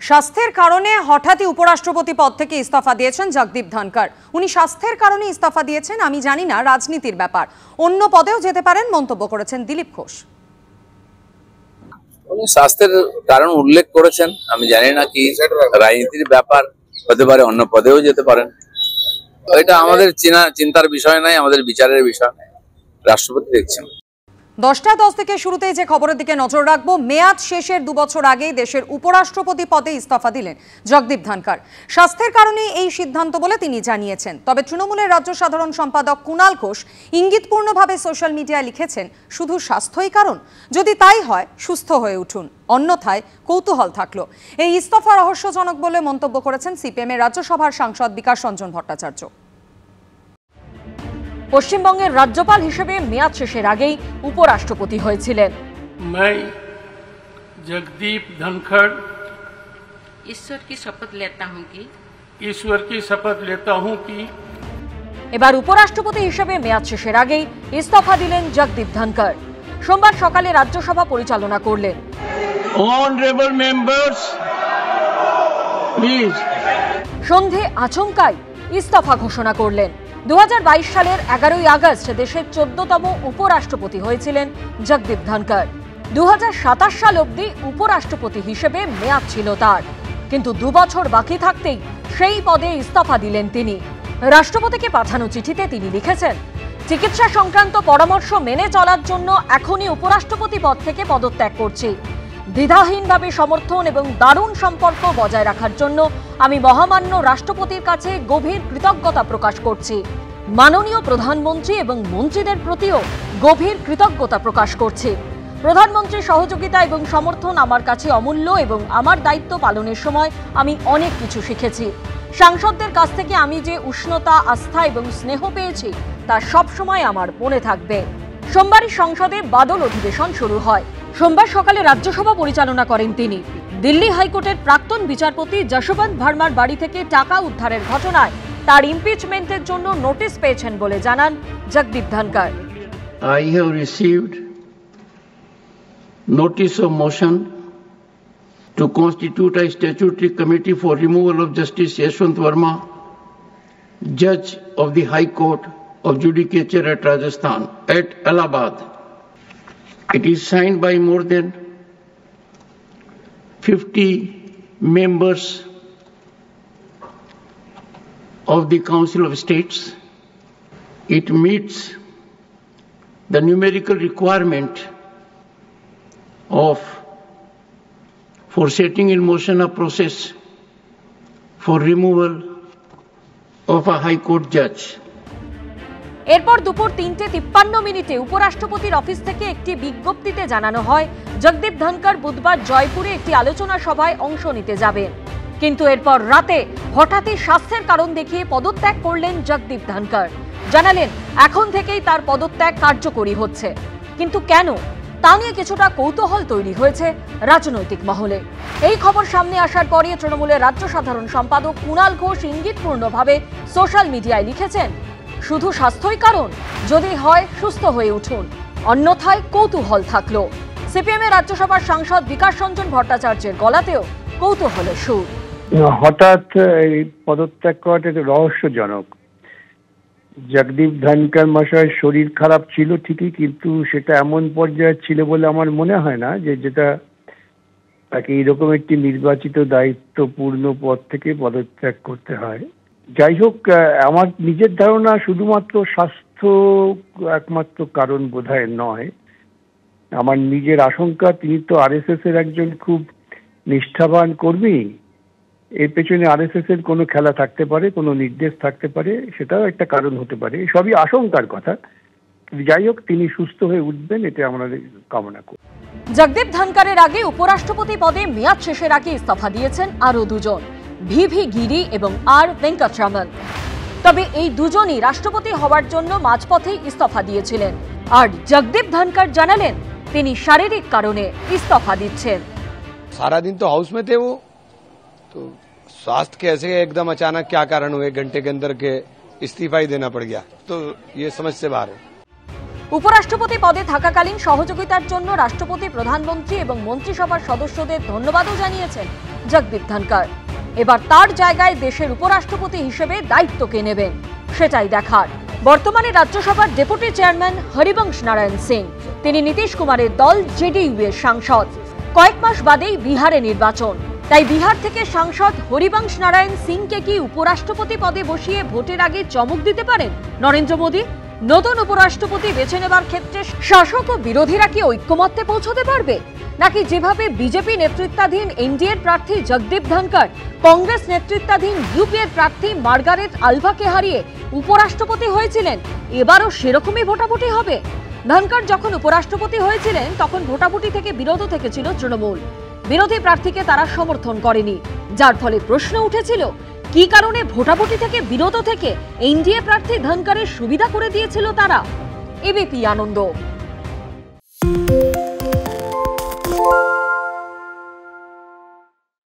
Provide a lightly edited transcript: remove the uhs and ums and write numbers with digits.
স্বাস্থ্যের কারণে হঠাৎই উপরাষ্ট্রপতি পদ থেকে ইস্তফা দিয়েছেন জগদীপ ধনখড়। উনি স্বাস্থ্যের কারণে ইস্তফা দিয়েছেন, আমি জানি না রাজনীতির ব্যাপার, অন্য পদেও যেতে পারেন মন্তব্য করেছেন দিলীপ ঘোষ। উনি স্বাস্থ্যের কারণ উল্লেখ করেছেন, আমি জানি না কি রাজনীতির ব্যাপার হতে পারে, অন্য পদেও যেতে পারেন। এটা আমাদের চিন্তার বিষয় নাই, আমাদের বিচারের বিষয় নাই, রাষ্ট্রপতি দেখছেন। 10টায় 10 থেকে শুরুতেই যে খবরের দিকে নজর রাখবো, মেয়াদ শেষের 2 বছর আগেই দেশের উপরাষ্ট্রপতি পদে ইস্তফা দিলেন জগদীপ ধনখড়। স্বাস্থ্যের কারণে এই সিদ্ধান্ত বলে তিনি জানিয়েছেন। তবে তৃণমূলের রাজ্য সাধারণ সম্পাদক কুণাল ঘোষ ইঙ্গিতপূর্ণভাবে সোশ্যাল মিডিয়ায় লিখেছেন, শুধু স্বাস্থ্যই কারণ? যদি তাই হয় সুস্থ হয়ে উঠুন, অন্যথায় কৌতূহল থাকলো। এই ইস্তফা রহস্যজনক বলে মন্তব্য করেছেন সিপিএমের রাজ্যসভার সাংসদ বিকাশ রঞ্জন ভট্টাচার্য। পশ্চিমবঙ্গের রাজ্যপাল হিসেবে মেয়াদ শেষের আগেই উপরাষ্ট্রপতি হয়েছিলেন। मैं जगदीप धनखड़ ईश्वर की शपथ लेता हूं कि এবার উপরাষ্ট্রপতি হিসেবে মেয়াদ শেষের আগেই ইস্তফা দিলেন জগদীপ ধনখড়। সোমবার সকালে রাজ্যসভা পরিচালনা করলেন। Honourable members please. সন্ধে আচমকাই ইস্তফা ঘোষণা করলেন। 2022 সালের 11ই আগস্ট দেশের 14তম উপরাষ্ট্রপতি হয়েছিলেন জগদীপ ধনখড়। 2027 সাল অবধি উপরাষ্ট্রপতি হিসেবে মেয়াদ ছিল তার, কিন্তু 2 বছর বাকি থাকতেই সেই পদে ইস্তফা দিলেন তিনি। রাষ্ট্রপতিকে পাঠানো চিঠিতে তিনি লিখেছেন, চিকিৎসা সংক্রান্ত পরামর্শ মেনে চলার জন্য এখনই উপরাষ্ট্রপতি পদ থেকে পদত্যাগ করছি। দ্বিধাহীনভাবে সমর্থন এবং দারুণ সম্পর্ক বজায় রাখার জন্য আমি মহামান্য রাষ্ট্রপতির কাছে গভীর কৃতজ্ঞতা প্রকাশ করছি। মাননীয় প্রধানমন্ত্রী এবং মন্ত্রীদের প্রতিও গভীর কৃতজ্ঞতা প্রকাশ করছি। প্রধানমন্ত্রীর সহযোগিতা এবং সমর্থন আমার কাছে অমূল্য এবং আমার দায়িত্ব পালনের সময় আমি অনেক কিছু শিখেছি। সাংসদদের কাছ থেকে আমি যে উষ্ণতা, আস্থা এবং স্নেহ পেয়েছি তা সবসময় আমার মনে থাকবে। সোমবারই সংসদে বাদল অধিবেশন শুরু হয়। সোমবার সকালে রাজ্যসভা পরিচালনা করেন তিনি। দিল্লি হাইকোর্টের প্রাক্তন বিচারপতি যশবন্ত ভার্মার বাড়ি থেকে টাকা উদ্ধারের ঘটনায় তার ইমপিচমেন্টের জন্য নোটিশ পেয়েছেন বলে জানান Jagdeep Dhankhar. I have received notice of motion to constitute a statutory committee for removal of Justice Yashwant Verma, Judge of the High Court of Judicature at Rajasthan, at Allahabad. It is signed by more than 50 members of the Council of States. It meets the numerical requirement for setting in motion a process for removal of a High Court judge. এরপর দুপুর 3:53 উপরাষ্ট্রপতির office থেকে একটি বিজ্ঞপ্তিতে জানানো হয় জগদীপ ধনখড় বুধবার জয়পুরে একটি আলোচনা সভায় অংশ নিতে যাবেন। কিন্তু এরপর রাতে হঠাৎই স্বাস্থ্যের কারণ দেখিয়ে পদত্যাগ করলেন জগদীপ ধনখড়। জানালেন এখন থেকেই তার পদত্যাগ কার্যকরী হচ্ছে। কিন্তু কেন, তা নিয়ে কিছুটা কৌতূহল তৈরি হয়েছে রাজনৈতিক মহলে। এই খবর সামনে আসার পরে তৃণমূলের রাজ্য সাধারণ সম্পাদক কুণাল ঘোষ ইঙ্গিতপূর্ণভাবে সোশ্যাল মিডিয়ায় লিখেছেন, শুধু স্বাস্থ্যই কারণ? যদি হয় সুস্থ হয়ে উঠুন, অন্যথায় কৌতূহল থাকলো। সিপিএমের রাজ্যসভার সাংসদ বিকাশ রঞ্জন ভট্টাচার্যের গলাতেও কৌতূহলের সুর। হঠাৎ এই পদত্যাগ করাটা রহস্যজনক। জগদীপ ধনখড় মশাইয়ের শরীর খারাপ ছিল ঠিকই, কিন্তু সেটা এমন পর্যায়ে ছিল বলে আমার মনে হয় না যেটা তাকে এরকম একটি নির্বাচিত দায়িত্বপূর্ণ পদ থেকে পদত্যাগ করতে হয়। যাই হোক, আমার নিজের ধারণা শুধুমাত্র স্বাস্থ্য একমাত্র কারণ বোধহয় নয়। আমার নিজের আশঙ্কা, তিনি তো আরএসএস এর একজন খুব নিষ্ঠাবান কর্মী। এর পেছনে আরএসএস এর কোনো খেলা থাকতে পারে, কোনো নির্দেশ থাকতে পারে, সেটাও একটা কারণ হতে পারে। সবই আশঙ্কার কথা। যাই হোক, তিনি সুস্থ হয়ে উঠবেন, এটা আমরা কামনা করি। জগদীপ ধনখড়ের আগে উপরাষ্ট্রপতি পদে মেয়াদ শেষের আগে ইস্তফা দিয়েছেন আরও দুজন, ভিভি গিরি এবং আর ভেঙ্কটরমন। তবে এই দুজনই রাষ্ট্রপতি হওয়ার জন্য মাঝপথেই ইস্তফা দিয়েছিলেন। আর জগদীপ ধনখড় জানালেন তিনি শারীরিক কারণে ইস্তফা দিচ্ছেন। सारा दिन तो हाउस में थे वो, तो स्वास्थ्य कैसे एकदम अचानक क्या कारण हुए, घंटे के अंदर के इस्तीफा ही देना पड़ गया, तो ये समझ से बाहर है। উপরাষ্ট্রপতি পদে থাকাকালীন সহযোগিতার জন্য রাষ্ট্রপতি, প্রধানমন্ত্রী এবং মন্ত্রিসভার সদস্যদের ধন্যবাদও জানিয়েছেন জগদীপ ধনখড়। এবার তার জায়গায় দেশের উপরাষ্ট্রপতি হিসেবে দায়িত্ব কে নেবেন সেটাই দেখার। বর্তমানে রাজ্যসভার ডেপুটি চেয়ারম্যান হরিবংশ নারায়ণ সিং, তিনি নীতিশ কুমারের দল জেডিইউ এর সাংসদ। কয়েক মাস বাদেই বিহারে নির্বাচন, তাই বিহার থেকে সাংসদ হরিবংশ নারায়ণ সিংকে কি উপরাষ্ট্রপতি পদে বসিয়ে ভোটের আগে চমক দিতে পারেন নরেন্দ্র মোদী? নতুন উপরাষ্ট্রপতি বেছে নেবার ক্ষেত্রে শাসক ও বিরোধীরা কি ঐক্যমত্যে পৌঁছতে পারবে, নাকি যেভাবে বিজেপি নেতৃত্বাধীন এনডিএর প্রার্থী জগদীপ ধনখড় কংগ্রেস নেতৃত্বাধীন ইউপিএর প্রার্থী মার্গারেট আলভাকে হারিয়ে উপরাষ্ট্রপতি হয়েছিলেন, এবারও সেরকমই ভোটাভুটি হবে? ধনখড় যখন উপরাষ্ট্রপতি হয়েছিলেন তখন ভোটাভুটি থেকে বিরত থেকেছিল তৃণমূল। বিরোধী প্রার্থীকে তারা সমর্থন করেনি, যার ফলে প্রশ্ন উঠেছিল কি কারণে ভোটাভুটি থেকে বিরত থেকে এনডিএ প্রার্থী ধনখড়ের সুবিধা করে দিয়েছিল তারা। এবিপি আনন্দ।